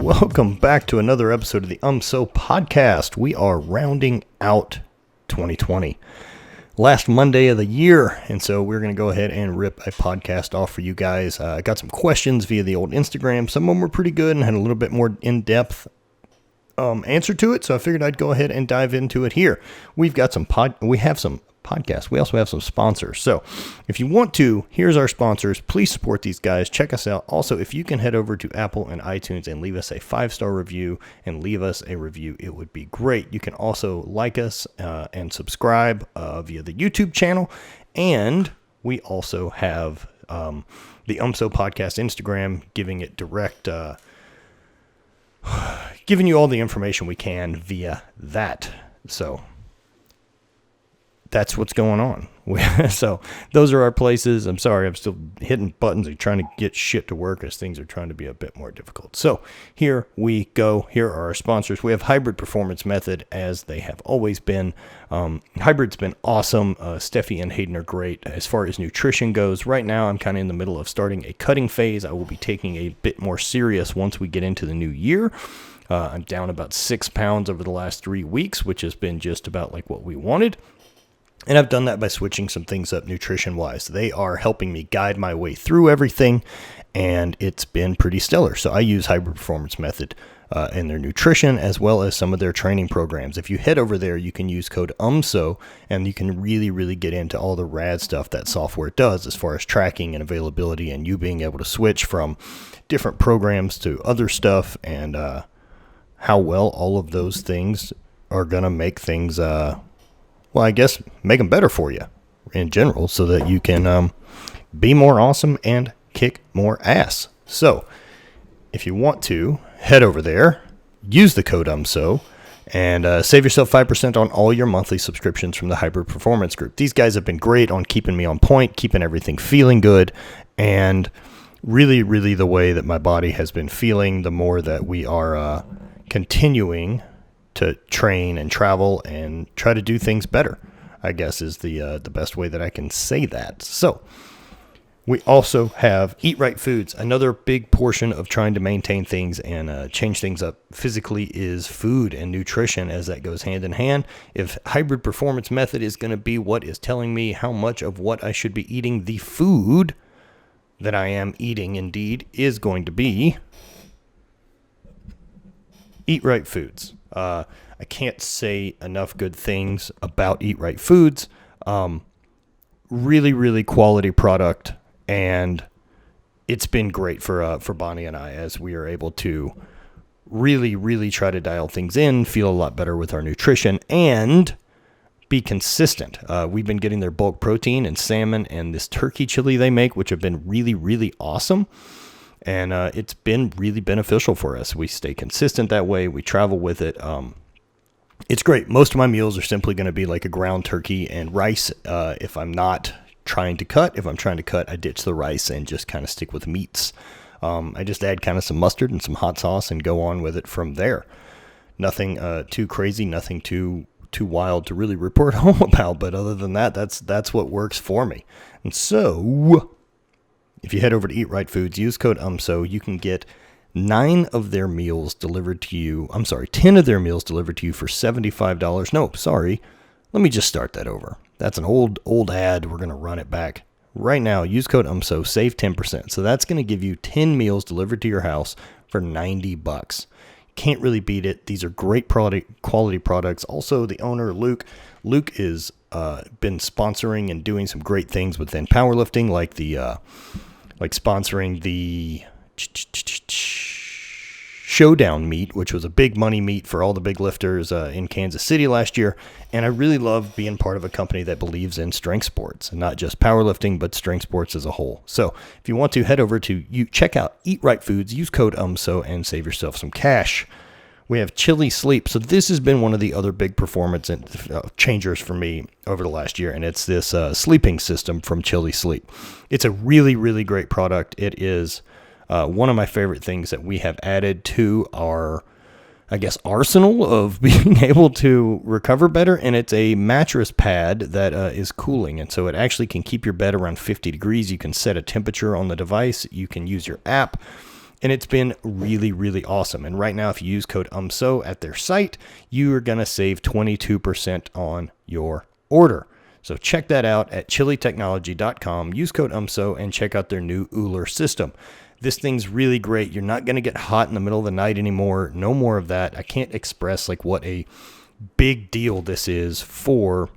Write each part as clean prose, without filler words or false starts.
welcome back to another episode of the Umso podcast. We are rounding out 2020. Last Monday of the year, and so we're going to go ahead and rip a podcast off for you guys. I got some questions via the old Instagram. Some of them were pretty good and had a little bit more in-depth answer to it, so I figured I'd go ahead and dive into it here. We have some podcasts. We also have some sponsors. So if you want to, here's our sponsors. Please support these guys. Check us out. Also, if you can head over to Apple and iTunes and leave us a 5-star review and leave us a review, it would be great. You can also like us and subscribe via the YouTube channel. And we also have the Umso podcast Instagram, giving it direct, giving you all the information we can via that. So that's what's going on. So those are our places. I'm sorry, I'm still hitting buttons and trying to get shit to work as things are trying to be a bit more difficult. So here we go. Here are our sponsors. We have Hybrid Performance Method, as they have always been. Hybrid's been awesome. Steffi and Hayden are great. As far as nutrition goes, right now I'm kind of in the middle of starting a cutting phase. I will be taking a bit more serious once we get into the new year. I'm down about 6 pounds over the last 3 weeks, which has been just about like what we wanted. And I've done that by switching some things up nutrition-wise. They are helping me guide my way through everything, and it's been pretty stellar. So I use Hybrid Performance Method in their nutrition as well as some of their training programs. If you head over there, you can use code UMSO, and you can really, really get into all the rad stuff that software does as far as tracking and availability and you being able to switch from different programs to other stuff, and how well all of those things are going to make things well, I guess make them better for you in general so that you can be more awesome and kick more ass. So if you want to, head over there, use the code UMSO, and save yourself 5% on all your monthly subscriptions from the Hybrid Performance Group. These guys have been great on keeping me on point, keeping everything feeling good, and really, really the way that my body has been feeling the more that we are continuing to train and travel and try to do things better, I guess is the best way that I can say that. So we also have Eat Right Foods. Another big portion of trying to maintain things and change things up physically is food and nutrition, as that goes hand in hand. If Hybrid Performance Method is going to be what is telling me how much of what I should be eating, the food that I am eating indeed is going to be Eat Right Foods. I can't say enough good things about Eat Right Foods. Really, really quality product, and it's been great for Bonnie and I as we are able to really, really try to dial things in, feel a lot better with our nutrition, and be consistent. We've been getting their bulk protein and salmon and this turkey chili they make, which have been really, really awesome. And it's been really beneficial for us. We stay consistent that way. We travel with it. It's great. Most of my meals are simply going to be like a ground turkey and rice. If I'm not trying to cut, if I'm trying to cut, I ditch the rice and just kind of stick with meats. I just add kind of some mustard and some hot sauce and go on with it from there. Nothing too crazy, nothing too wild to really report home about. But other than that, that's what works for me. And so if you head over to Eat Right Foods, use code UMSO, you can get 10 of their meals delivered to you for $75. No, sorry. Let me just start that over. That's an old ad. We're going to run it back right now. Use code UMSO, save 10%. So that's going to give you 10 meals delivered to your house for $90. Can't really beat it. These are great quality products. Also, the owner, Luke is been sponsoring and doing some great things within powerlifting, like sponsoring the Showdown meet, which was a big money meet for all the big lifters in Kansas City last year. And I really love being part of a company that believes in strength sports, and not just powerlifting, but strength sports as a whole. So if you want to, head over to check out Eat Right Foods, use code UMSO, and save yourself some cash. We have Chili Sleep. So this has been one of the other big performance changers for me over the last year, and it's this sleeping system from Chili Sleep. It's a really, really great product. It is one of my favorite things that we have added to our, I guess, arsenal of being able to recover better, and it's a mattress pad that is cooling, and so it actually can keep your bed around 50 degrees. You can set a temperature on the device. You can use your app. And it's been really, really awesome. And right now, if you use code UMSO at their site, you are going to save 22% on your order. So check that out at chilitechnology.com. Use code UMSO and check out their new Uller system. This thing's really great. You're not going to get hot in the middle of the night anymore. No more of that. I can't express like what a big deal this is for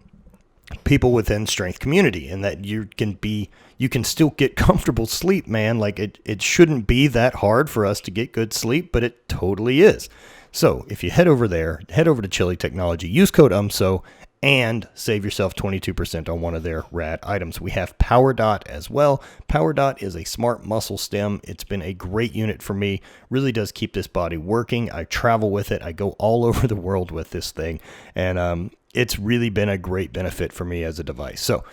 people within strength community, and that you can still get comfortable sleep, man. Like it shouldn't be that hard for us to get good sleep, but it totally is. So if you head over to Chili Technology, use code UMSO, and save yourself 22% on one of their rad items. We have Power Dot as well. Power Dot is a smart muscle stem. It's been a great unit for me. Really does keep this body working. I travel with it. I go all over the world with this thing. And it's really been a great benefit for me as a device. So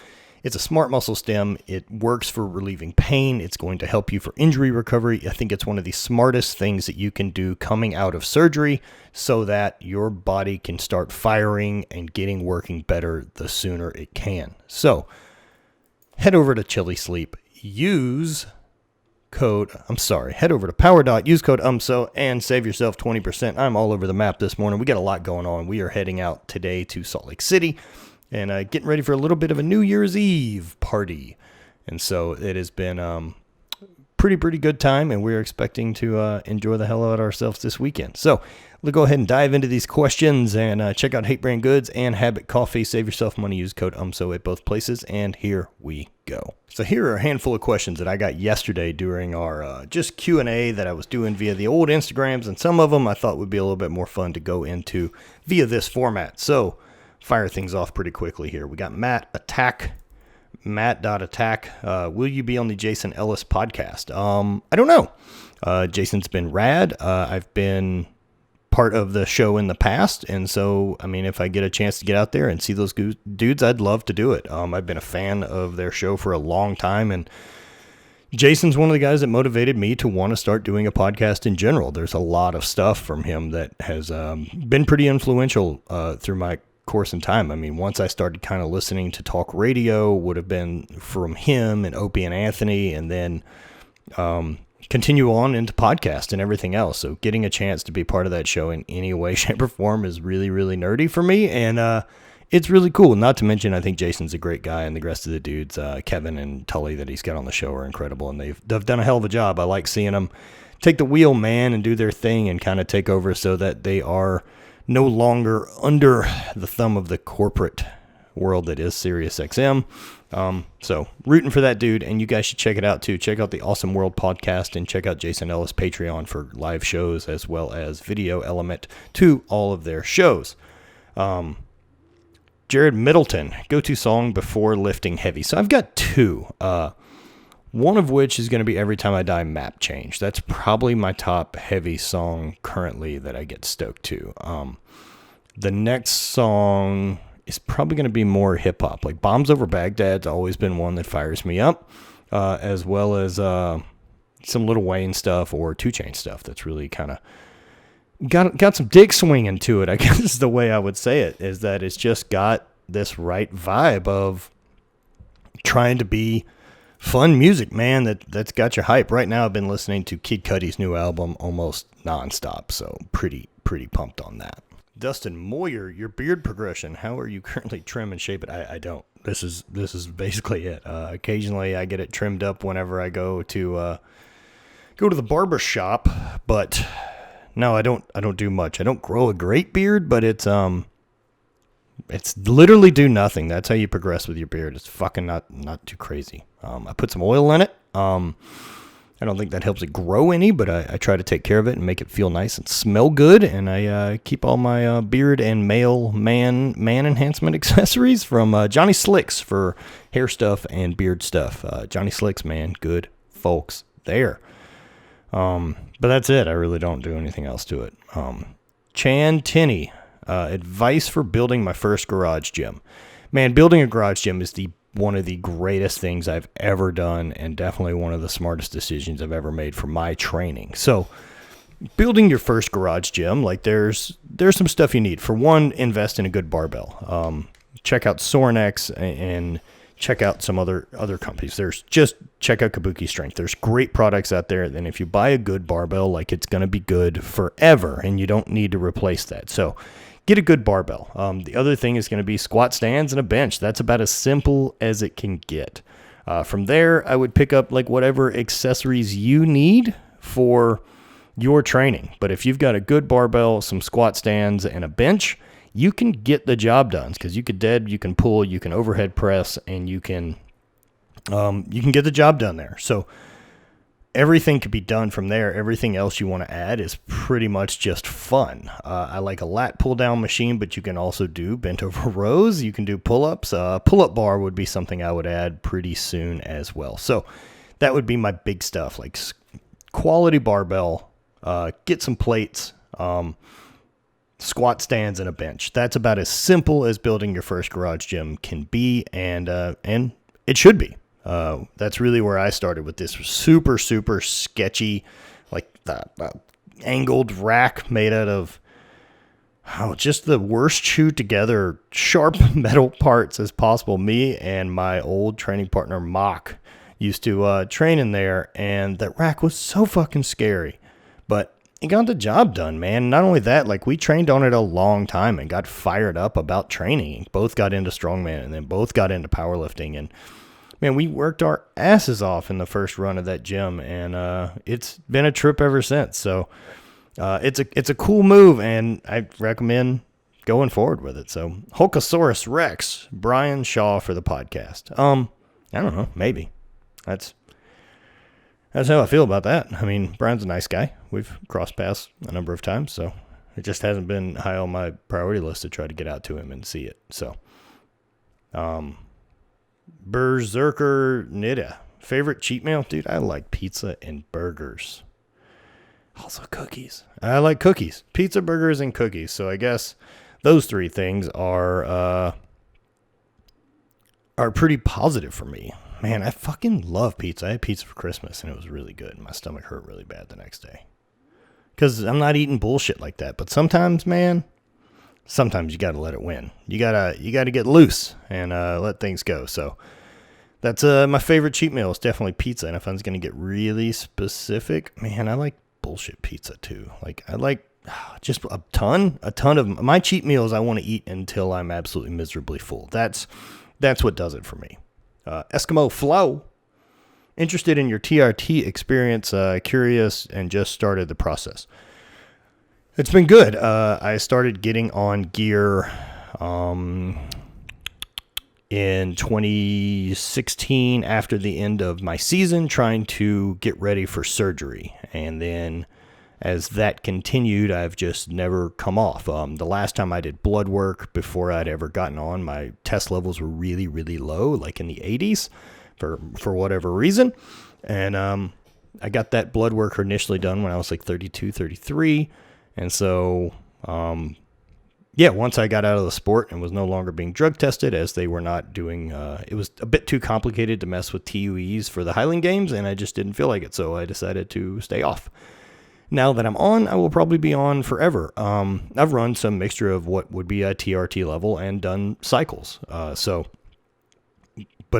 it's a smart muscle stem. It works for relieving pain. It's going to help you for injury recovery. I think it's one of the smartest things that you can do coming out of surgery so that your body can start firing and getting working better the sooner it can. So head over to Chili Sleep. Head over to PowerDot, use code UMSO, and save yourself 20%. I'm all over the map this morning. We got a lot going on. We are heading out today to Salt Lake City and getting ready for a little bit of a New Year's Eve party. And so it has been pretty good time, and we're expecting to enjoy the hell out of ourselves this weekend. So we'll go ahead and dive into these questions and check out Hate Brand Goods and Habit Coffee. Save yourself money. Use code UMSO at both places, and here we go. So here are a handful of questions that I got yesterday during our just Q&A that I was doing via the old Instagrams, and some of them I thought would be a little bit more fun to go into via this format. So fire things off pretty quickly here. We got Matt.Attack. Will you be on the Jason Ellis podcast? I don't know. Jason's been rad. I've been part of the show in the past, and so I mean, if I get a chance to get out there and see those dudes, I'd love to do it. I've been a fan of their show for a long time, and Jason's one of the guys that motivated me to want to start doing a podcast in general. There's a lot of stuff from him that has been pretty influential through my course in time. I mean, once I started kind of listening to talk radio, would have been from him and Opie and Anthony, and then continue on into podcast and everything else. So getting a chance to be part of that show in any way, shape, or form is really, really nerdy for me, and it's really cool. Not to mention, I think Jason's a great guy, and the rest of the dudes, Kevin and Tully that he's got on the show, are incredible, and they've done a hell of a job. I like seeing them take the wheel, man, and do their thing and kind of take over so that they are no longer under the thumb of the corporate world that is SiriusXM. So rooting for that dude, and you guys should check it out too. Check out the Awesome World podcast and check out Jason Ellis Patreon for live shows as well as video element to all of their shows. Jared Middleton, go-to song before lifting heavy. So I've got two. One of which is going to be Every Time I Die Map Change. That's probably my top heavy song currently that I get stoked to. The next song is probably going to be more hip-hop. Like Bombs Over Baghdad's always been one that fires me up, as well as some Lil Wayne stuff or 2 Chainz stuff that's really kind of got some dick swinging to it, I guess is the way I would say it, is that it's just got this right vibe of trying to be fun music, man, that's got your hype. Right now I've been listening to Kid Cudi's new album almost nonstop, so pretty pumped on that. Dustin Moyer, your beard progression, how are you currently trim and shape it? I don't. This is basically it. Occasionally I get it trimmed up whenever I go to the barber shop, but no, I don't do much. I don't grow a great beard, but it's literally do nothing. That's how you progress with your beard. It's fucking not too crazy. I put some oil in it. I don't think that helps it grow any, but I try to take care of it and make it feel nice and smell good. And I keep all my beard and man enhancement accessories from Johnny Slicks for hair stuff and beard stuff. Johnny Slicks, man, good folks there. But that's it. I really don't do anything else to it. Chan Tinney, advice for building my first garage gym. Man, building a garage gym is one of the greatest things I've ever done, and definitely one of the smartest decisions I've ever made for my training. So building your first garage gym, like there's some stuff you need. For one, invest in a good barbell. Check out Sorinex and check out some other companies. Check out Kabuki Strength. There's great products out there. And if you buy a good barbell, like, it's going to be good forever, and you don't need to replace that. So get a good barbell. The other thing is going to be squat stands and a bench. That's about as simple as it can get. From there, I would pick up like whatever accessories you need for your training. But if you've got a good barbell, some squat stands, and a bench, you can get the job done, because you can pull, you can overhead press, and you can get the job done there. So everything could be done from there. Everything else you want to add is pretty much just fun. I like a lat pull down machine, but you can also do bent over rows. You can do pull-ups. Pull-up bar would be something I would add pretty soon as well. So that would be my big stuff, like quality barbell, get some plates, squat stands, and a bench. That's about as simple as building your first garage gym can be, and it should be. That's really where I started with this super, super sketchy, like the angled rack made out of just the worst chewed together sharp metal parts as possible. Me and my old training partner Mock used to train in there, and that rack was so fucking scary, but it got the job done, man. Not only that, like, we trained on it a long time and got fired up about training. Both got into strongman, and then both got into powerlifting, and man, we worked our asses off in the first run of that gym, and it's been a trip ever since. So it's a cool move, and I recommend going forward with it. So Hulkosaurus Rex, Brian Shaw for the podcast. I don't know, maybe that's how I feel about that. I mean, Brian's a nice guy. We've crossed paths a number of times, so it just hasn't been high on my priority list to try to get out to him and see it. So, Berserker Nida. Favorite cheat meal? Dude, I like pizza and burgers. Also cookies. I like cookies. Pizza, burgers, and cookies. So I guess those three things are pretty positive for me. Man, I fucking love pizza. I had pizza for Christmas, and it was really good. My stomach hurt really bad the next day, because I'm not eating bullshit like that. But sometimes, man, you got to let it win. You gotta get loose and let things go. So that's my favorite cheat meal is definitely pizza. And if I was going to get really specific, man, I like bullshit pizza too. Like, I like just a ton of my cheat meals. I want to eat until I'm absolutely miserably full. That's what does it for me. Eskimo Flow, interested in your TRT experience, curious, and just started the process. It's been good. I started getting on gear in 2016 after the end of my season, trying to get ready for surgery. And then as that continued, I've just never come off. The last time I did blood work before I'd ever gotten on, my test levels were really, really low, like in the 80s for whatever reason. And I got that blood work initially done when I was like 32, 33. And so, once I got out of the sport and was no longer being drug tested, as they were not doing, it was a bit too complicated to mess with TUEs for the Highland Games, and I just didn't feel like it. So I decided to stay off. Now that I'm on, I will probably be on forever. I've run some mixture of what would be a TRT level and done cycles. But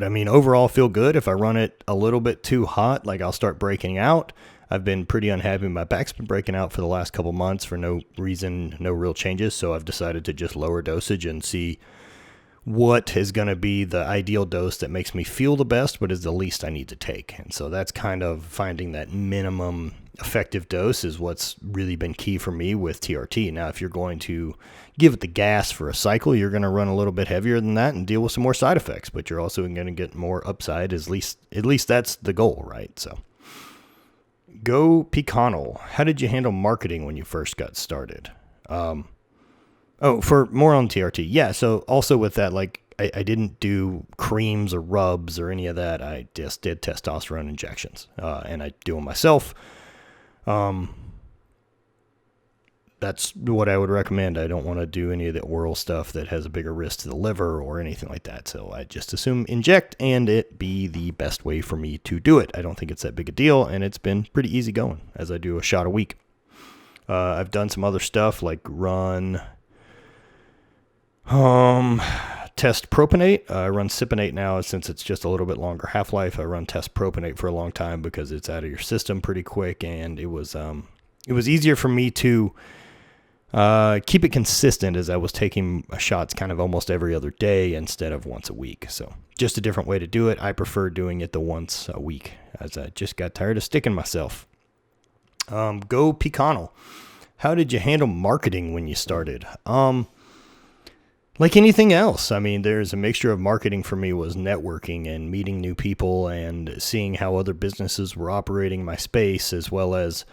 I mean, overall feel good. If I run it a little bit too hot, like, I'll start breaking out. I've been pretty unhappy. My back's been breaking out for the last couple months for no reason, no real changes. So I've decided to just lower dosage and see what is going to be the ideal dose that makes me feel the best, but is the least I need to take. And so that's kind of finding that minimum effective dose is what's really been key for me with TRT. Now, if you're going to give it the gas for a cycle, you're going to run a little bit heavier than that and deal with some more side effects, but you're also going to get more upside. At least that's the goal, right? So Go Pecanol. How did you handle marketing when you first got started? For more on TRT. Yeah. So also with that, like, I didn't do creams or rubs or any of that. I just did testosterone injections, and I do them myself. That's what I would recommend. I don't want to do any of the oral stuff that has a bigger risk to the liver or anything like that. So I just assume inject and it be the best way for me to do it. I don't think it's that big a deal, and it's been pretty easy going as I do a shot a week. I've done some other stuff like run test propionate. I run cypionate now since it's just a little bit longer half-life. I run test propionate for a long time because it's out of your system pretty quick, and it was easier for me to keep it consistent as I was taking shots kind of almost every other day instead of once a week. So just a different way to do it. I prefer doing it the once a week as I just got tired of sticking myself. Go Picano. How did you handle marketing when you started? Like anything else, I mean, there's a mixture of marketing for me was networking and meeting new people and seeing how other businesses were operating my space, as well as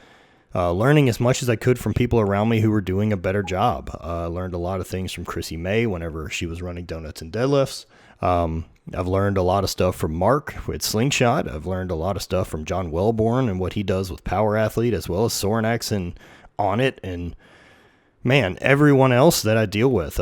learning as much as I could from people around me who were doing a better job. Learned a lot of things from Chrissy May whenever she was running Donuts and Deadlifts. I've learned a lot of stuff from Mark with Slingshot. I've learned a lot of stuff from John Wellborn and what he does with Power Athlete, as well as Sornax and ONNIT, and man, everyone else that I deal with,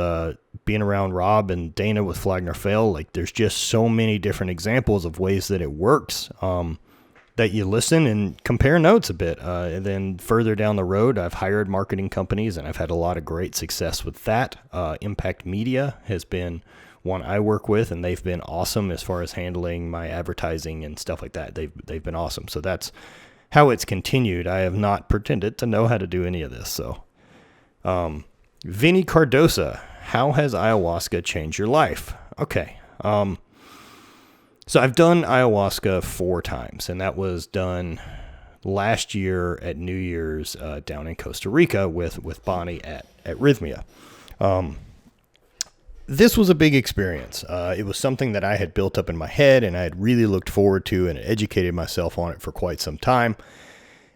being around Rob and Dana with Flagner Fail, like there's just so many different examples of ways that it works, that you listen and compare notes a bit. And then further down the road, I've hired marketing companies and I've had a lot of great success with that. Impact Media has been one I work with, and they've been awesome as far as handling my advertising and stuff like that. They've been awesome. So that's how it's continued. I have not pretended to know how to do any of this. So, Vinny Cardosa, how has ayahuasca changed your life? Okay. So I've done ayahuasca 4 times, and that was done last year at New Year's, down in Costa Rica with Bonnie at Rhythmia. This was a big experience. It was something that I had built up in my head and I had really looked forward to and educated myself on it for quite some time,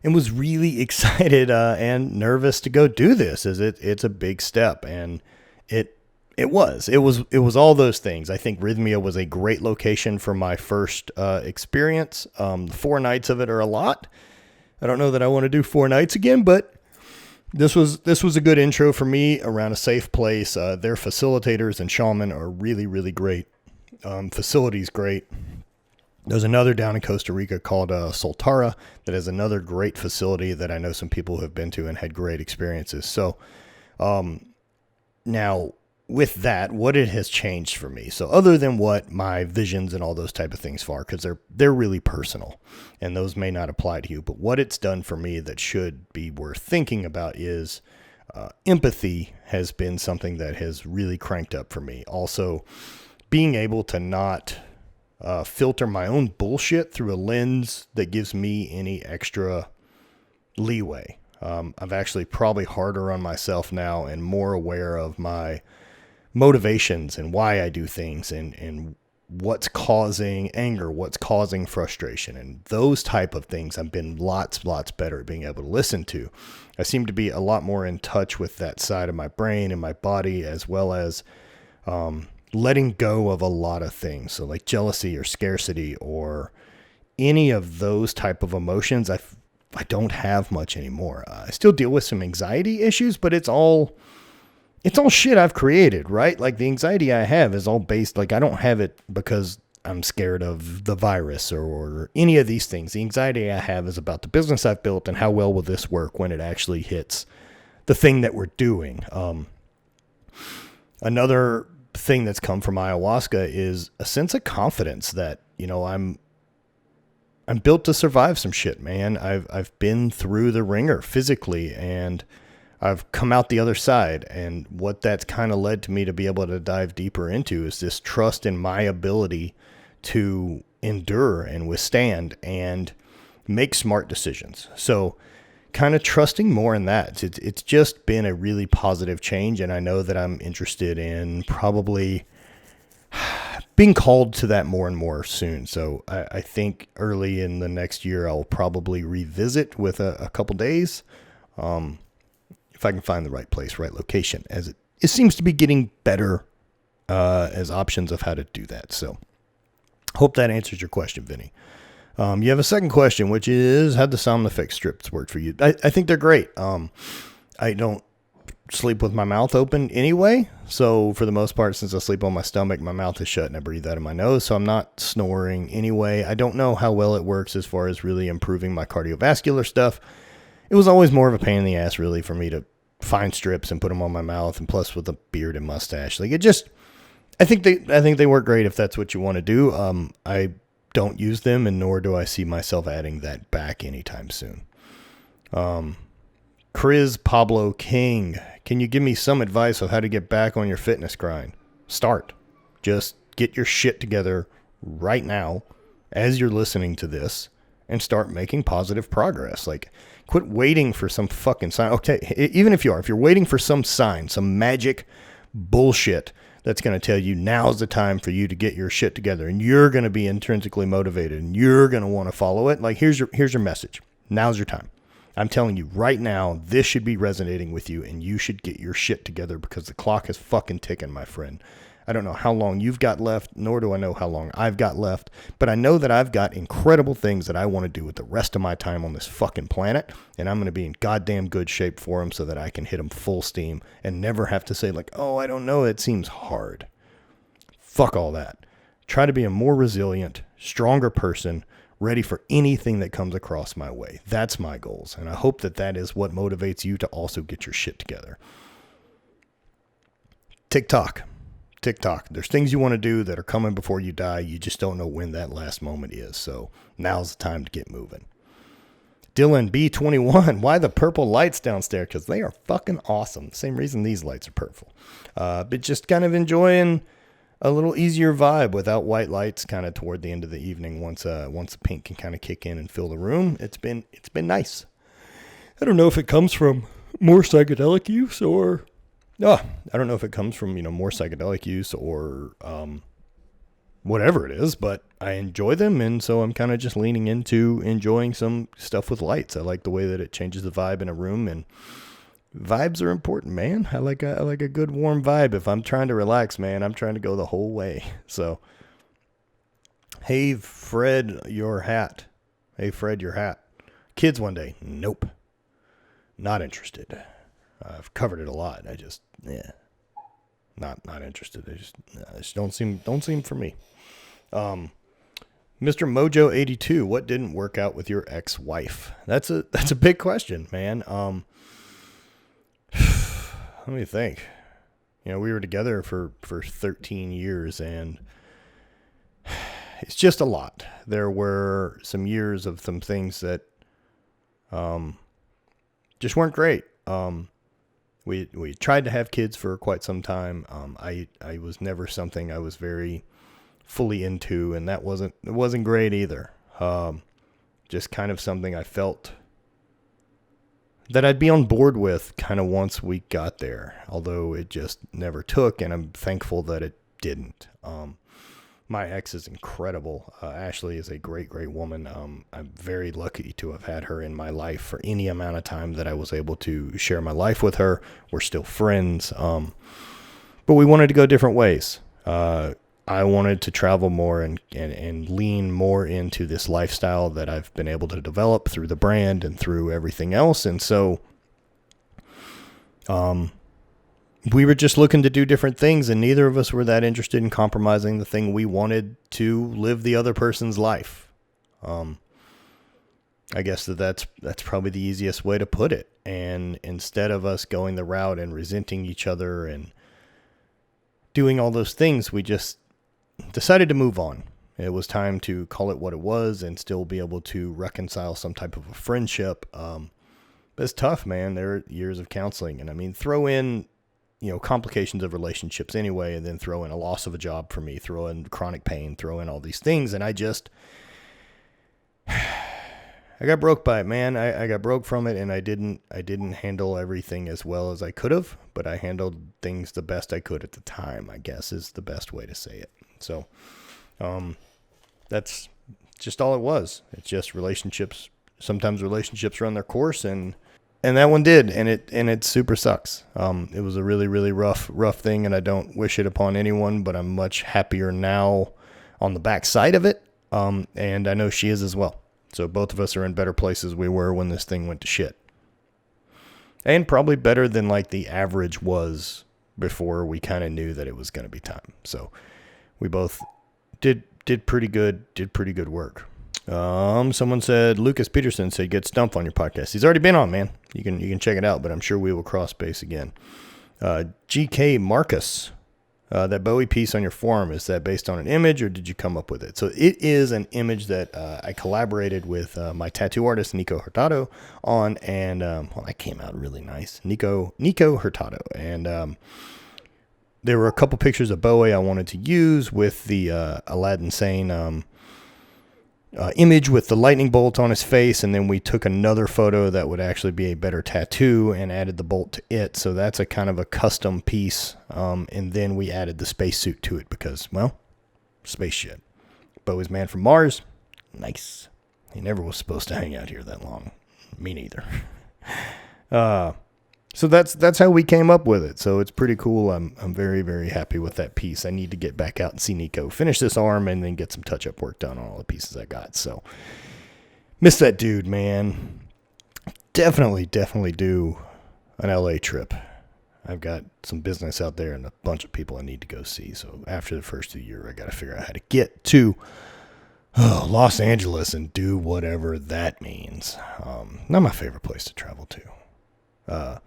and was really excited and nervous to go do this, as it's a big step. And it was all those things. I think Rhythmia was a great location for my first experience. 4 nights of it are a lot. I don't know that I want to do 4 nights again, but this was a good intro for me around a safe place. Their facilitators and shaman are really, really great. Facility's great. There's another down in Costa Rica called Soltara that is another great facility that I know some people have been to and had great experiences. So now with that, what it has changed for me. So other than what my visions and all those type of things are, because they're really personal and those may not apply to you, but what it's done for me that should be worth thinking about is empathy has been something that has really cranked up for me. Also, being able to not filter my own bullshit through a lens that gives me any extra leeway. I've actually probably harder on myself now and more aware of my motivations and why I do things and what's causing anger, what's causing frustration, and those type of things I've been lots better at being able to listen to. I seem to be a lot more in touch with that side of my brain and my body, as well as letting go of a lot of things. So like jealousy or scarcity or any of those type of emotions, I don't have much anymore. I still deal with some anxiety issues, but it's all shit I've created, right? Like the anxiety I have is all based, like I don't have it because I'm scared of the virus or any of these things. The anxiety I have is about the business I've built and how well will this work when it actually hits the thing that we're doing. Another thing that's come from ayahuasca is a sense of confidence that, you know, I'm built to survive some shit, man. I've been through the ringer physically and I've come out the other side, and what that's kind of led to me to be able to dive deeper into is this trust in my ability to endure and withstand and make smart decisions. So kind of trusting more in that. It's just been a really positive change, and I know that I'm interested in probably being called to that more and more soon. So I think early in the next year, I'll probably revisit with a couple days. If I can find the right place, right location, as it seems to be getting better as options of how to do that. So hope that answers your question, Vinny. You have a second question, which is, how the sound effect strips work for you? I think they're great. I don't sleep with my mouth open anyway. So for the most part, since I sleep on my stomach, my mouth is shut and I breathe out of my nose. So I'm not snoring anyway. I don't know how well it works as far as really improving my cardiovascular stuff. It was always more of a pain in the ass, really, for me to find strips and put them on my mouth. And plus with a beard and mustache, like I think they work great if that's what you want to do. I don't use them, and nor do I see myself adding that back anytime soon. Chris Pablo King, can you give me some advice on how to get back on your fitness grind? Start. Just get your shit together right now as you're listening to this and start making positive progress. Like, quit waiting for some fucking sign. Okay, even if you're waiting for some sign, some magic bullshit that's going to tell you now's the time for you to get your shit together and you're going to be intrinsically motivated and you're going to want to follow it. Like, here's your message. Now's your time. I'm telling you right now, this should be resonating with you and you should get your shit together because the clock is fucking ticking, my friend. I don't know how long you've got left, nor do I know how long I've got left, but I know that I've got incredible things that I want to do with the rest of my time on this fucking planet, and I'm going to be in goddamn good shape for them so that I can hit them full steam and never have to say like, oh, I don't know, it seems hard. Fuck all that. Try to be a more resilient, stronger person, ready for anything that comes across my way. That's my goals, and I hope that that is what motivates you to also get your shit together. TikTok. There's things you want to do that are coming before you die. You just don't know when that last moment is. So now's the time to get moving. Dylan B21, why the purple lights downstairs? Because they are fucking awesome. Same reason these lights are purple. But just kind of enjoying a little easier vibe without white lights kind of toward the end of the evening once the pink can kind of kick in and fill the room. It's been nice. I don't know if it comes from more psychedelic use or... I don't know if it comes from, more psychedelic use or whatever it is, but I enjoy them, and so I'm kind of just leaning into enjoying some stuff with lights. I like the way that it changes the vibe in a room, and vibes are important, man. I like a good warm vibe. If I'm trying to relax, man, I'm trying to go the whole way. So, hey, Fred, your hat. Kids one day. Nope. Not interested. I've covered it a lot. I just, not interested. They just don't seem for me. Mr. Mojo 82, what didn't work out with your ex-wife? That's a big question, man. Let me think. We were together for 13 years, and it's just a lot. There were some years of some things that just weren't great. We tried to have kids for quite some time. I was never something I was very fully into, and it wasn't great either. Just kind of something I felt that I'd be on board with kind of once we got there, although it just never took, and I'm thankful that it didn't. My ex is incredible. Ashley is a great, great woman. I'm very lucky to have had her in my life for any amount of time that I was able to share my life with her. We're still friends. But we wanted to go different ways. I wanted to travel more and lean more into this lifestyle that I've been able to develop through the brand and through everything else. And so, we were just looking to do different things, and neither of us were that interested in compromising the thing we wanted to live the other person's life. I guess that's probably the easiest way to put it. And instead of us going the route and resenting each other and doing all those things, we just decided to move on. It was time to call it what it was and still be able to reconcile some type of a friendship. But it's tough, man. There are years of counseling, and throw in complications of relationships anyway, and then throw in a loss of a job for me, throw in chronic pain, throw in all these things. And I got broke by it, man. I got broke from it, and I didn't handle everything as well as I could have, but I handled things the best I could at the time, I guess is the best way to say it. So, that's just all it was. It's just relationships. Sometimes relationships run their course, and that one did, and it super sucks. It was a really, really rough thing, and I don't wish it upon anyone, but I'm much happier now on the backside of it. And I know she is as well. So both of us are in better places we were when this thing went to shit. And probably better than like the average was before we kind of knew that it was going to be time. So we both did pretty good work. Someone said, Lucas Peterson said, get Stump on your podcast. He's already been on, man. You can check it out, but I'm sure we will cross base again. GK Marcus that Bowie piece on your forearm, is that based on an image or did you come up with it? So it is an image that I collaborated with my tattoo artist, Nico Hurtado, on, and well, that came out really nice. Nico Hurtado. And there were a couple pictures of Bowie I wanted to use with the Aladdin Sane image with the lightning bolt on his face, and then we took another photo that would actually be a better tattoo and added the bolt to it. So that's a kind of a custom piece, and then we added the spacesuit to it because, well, space shit. Bowie's man from Mars, nice. He never was supposed to hang out here that long. Me neither. So that's how we came up with it. So it's pretty cool. I'm very, very happy with that piece. I need to get back out and see Nico, finish this arm, and then get some touch-up work done on all the pieces I got. So miss that dude, man. Definitely do an LA trip. I've got some business out there and a bunch of people I need to go see. So after the first of the year, I got to figure out how to get to Los Angeles and do whatever that means. Not my favorite place to travel to.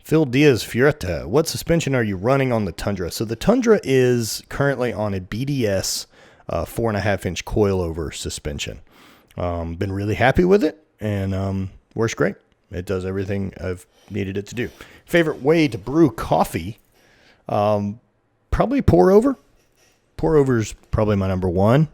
Phil Diaz Fioretta, what suspension are you running on the Tundra? So the Tundra is currently on a BDS 4.5-inch coilover suspension. Been really happy with it, and works great. It does everything I've needed it to do. Favorite way to brew coffee? Probably pour over. Pour over is probably my number one.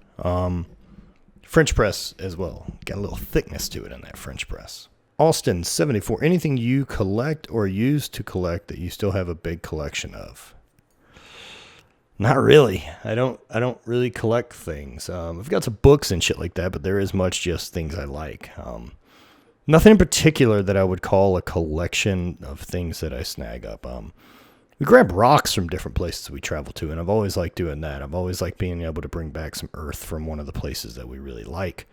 French press as well. Got a little thickness to it in that French press. Austin 74. Anything you collect or use to collect that you still have a big collection of? Not really. I don't really collect things. I've got some books and shit like that, but there is much just things I like. Nothing in particular that I would call a collection of things that I snag up. We grab rocks from different places we travel to, and I've always liked doing that. I've always liked being able to bring back some earth from one of the places that we really like.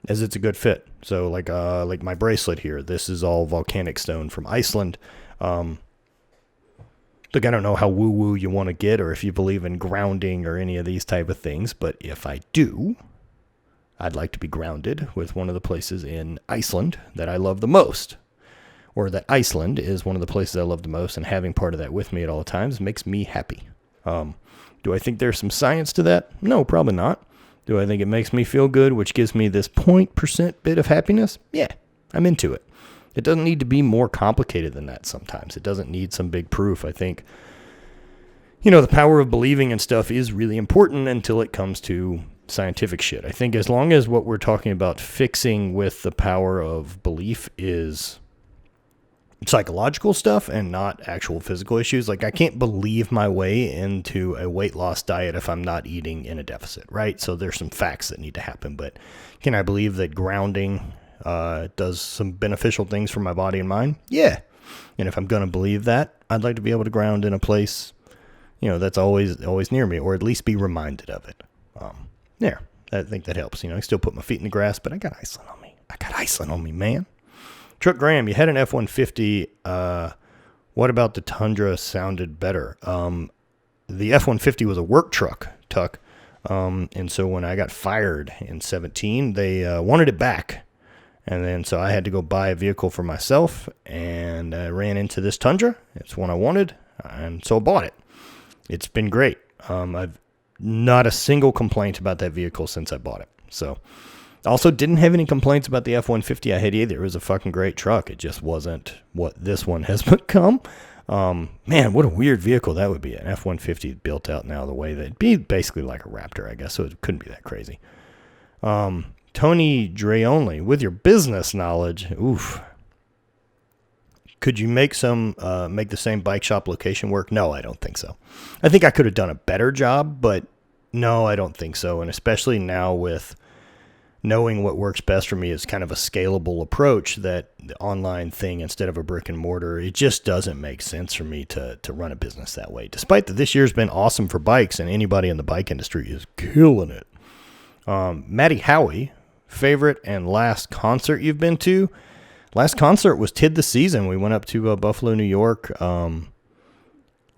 As it's a good fit. So like my bracelet here, this is all volcanic stone from Iceland. Look, I don't know how woo-woo you want to get or if you believe in grounding or any of these type of things, but if I do, I'd like to be grounded with one of the places in Iceland that I love the most, or that Iceland is one of the places I love the most, and having part of that with me at all times makes me happy. Do I think there's some science to that? No, probably not. Do I think it makes me feel good, which gives me this 0.% bit of happiness? Yeah, I'm into it. It doesn't need to be more complicated than that sometimes. It doesn't need some big proof. I think, the power of believing in stuff is really important until it comes to scientific shit. I think as long as what we're talking about fixing with the power of belief is psychological stuff and not actual physical issues. Like I can't believe my way into a weight loss diet if I'm not eating in a deficit, right? So there's some facts that need to happen, but can I believe that grounding does some beneficial things for my body and mind? Yeah. And if I'm going to believe that, I'd like to be able to ground in a place, that's always near me, or at least be reminded of it. Yeah, I think that helps. I still put my feet in the grass, but I got Iceland on me. Man. Truck Graham, you had an F-150. What about the Tundra sounded better? The F-150 was a work truck, Tuck. And so when I got fired in 2017, they wanted it back. And then so I had to go buy a vehicle for myself, and I ran into this Tundra. It's one I wanted, and so I bought it. It's been great. I've not a single complaint about that vehicle since I bought it. So also didn't have any complaints about the F-150 I had either. It was a fucking great truck. It just wasn't what this one has become. Man, what a weird vehicle that would be. An F-150 built out now the way that it'd be basically like a Raptor, I guess. So it couldn't be that crazy. Tony Dreonly, with your business knowledge, could you make the same bike shop location work? No, I don't think so. I think I could have done a better job, but no, I don't think so. And especially now with knowing what works best for me is kind of a scalable approach, that the online thing instead of a brick and mortar, it just doesn't make sense for me to run a business that way. Despite that this year's been awesome for bikes and anybody in the bike industry is killing it. Matty Howie, favorite and last concert you've been to? Last concert was Tid the Season. We went up to Buffalo, New York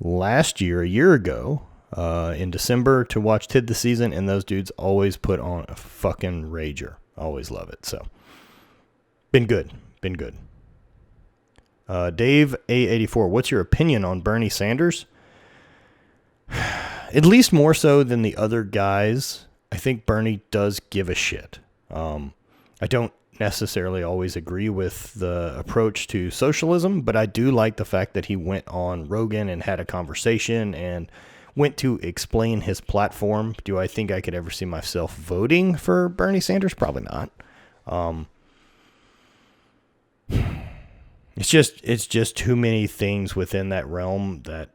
last year, a year ago, in December to watch Tid the Season, and those dudes always put on a fucking rager. Always love it. So, been good. Dave A84, what's your opinion on Bernie Sanders? at least more so than the other guys, I think Bernie does give a shit. I don't necessarily always agree with the approach to socialism, but I do like the fact that he went on Rogan and had a conversation and went to explain his platform. Do I think I could ever see myself voting for Bernie Sanders? Probably not. It's just too many things within that realm that,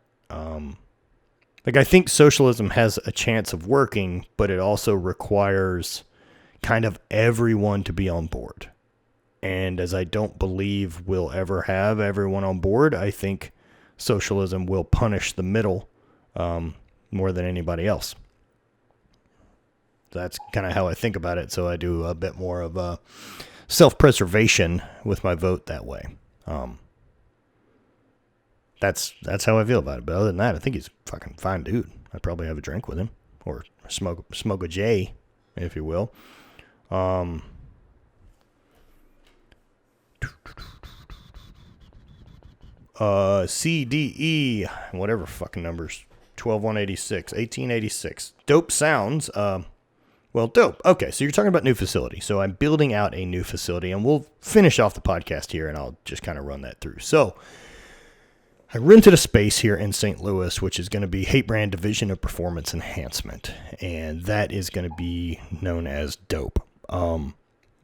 like, I think socialism has a chance of working, but it also requires kind of everyone to be on board. And as I don't believe we'll ever have everyone on board, I think socialism will punish the middle more than anybody else. That's kind of how I think about it. So I do a bit more of a self-preservation with my vote that way. That's how I feel about it. But other than that, I think he's a fucking fine dude. I'd probably have a drink with him or smoke a J, if you will. CDE, whatever fucking numbers, 12186, 1886. Dope sounds. Well, dope. Okay, so you're talking about new facility. So I'm building out a new facility, and we'll finish off the podcast here, and I'll just kind of run that through. So I rented a space here in St. Louis, which is going to be Hate Brand Division of Performance Enhancement, and that is going to be known as Dope.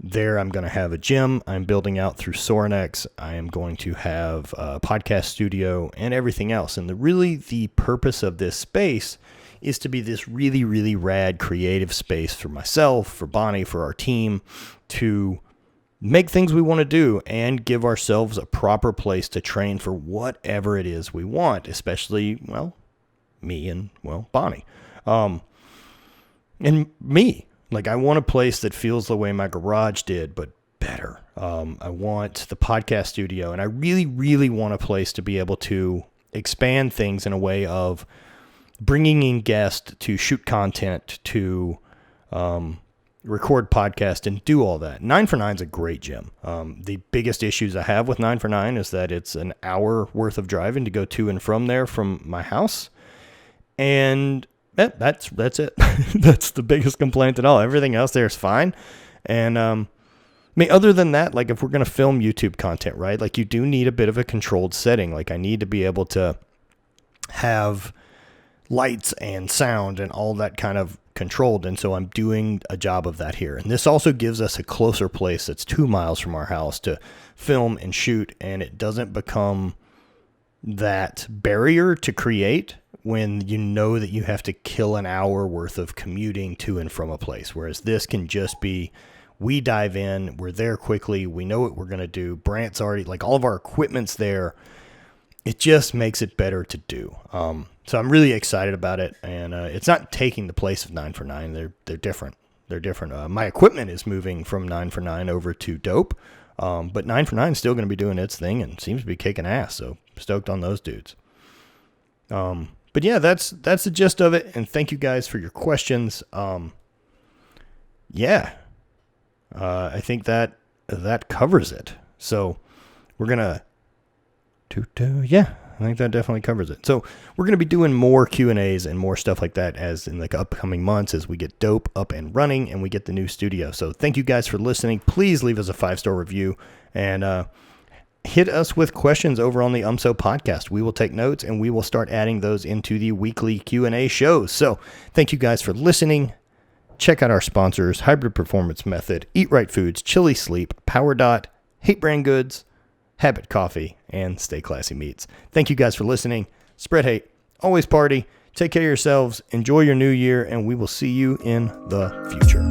There I'm going to have a gym I'm building out through Sorinex. I am going to have a podcast studio and everything else. And the purpose of this space is to be this really, really rad creative space for myself, for Bonnie, for our team, to make things we want to do and give ourselves a proper place to train for whatever it is we want, especially, well, me and, well, Bonnie. And me. Like, I want a place that feels the way my garage did, but better. I want the podcast studio, and I really, really want a place to be able to expand things in a way of bringing in guests to shoot content, to record podcast, and do all that. 9 for 9 is a great gym. The biggest issues I have with 9 for 9 is that it's an hour worth of driving to go to and from there from my house. And that's it. That's the biggest complaint at all. Everything else there is fine. And other than that, like, if we're going to film YouTube content, right, like, you do need a bit of a controlled setting. Like, I need to be able to have lights and sound and all that kind of controlled. And so I'm doing a job of that here. And this also gives us a closer place that's 2 miles from our house to film and shoot. And it doesn't become that barrier to create when you know that you have to kill an hour worth of commuting to and from a place. Whereas this can just be, we dive in, we're there quickly, we know what we're going to do. Brant's already, like, all of our equipment's there. It just makes it better to do. So I'm really excited about it. And it's not taking the place of 9 for 9. They're different. They're different. My equipment is moving from 9 for 9 over to Dope. But 9 for 9 is still going to be doing its thing and seems to be kicking ass. So stoked on those dudes. But yeah, that's the gist of it. And thank you guys for your questions. I think that covers it. So we're going to, I think that definitely covers it. So we're going to be doing more Q&As and more stuff like that as in like upcoming months as we get Dope up and running and we get the new studio. So thank you guys for listening. Please leave us a 5-star review and, hit us with questions over on the Umso podcast. We will take notes and we will start adding those into the weekly Q&A shows. So thank you guys for listening. Check out our sponsors, Hybrid Performance Method, Eat Right Foods, Chili Sleep, Power Dot, Hate Brand Goods, Habit Coffee, and Stay Classy Meats. Thank you guys for listening. Spread hate. Always party. Take care of yourselves. Enjoy your new year, and we will see you in the future.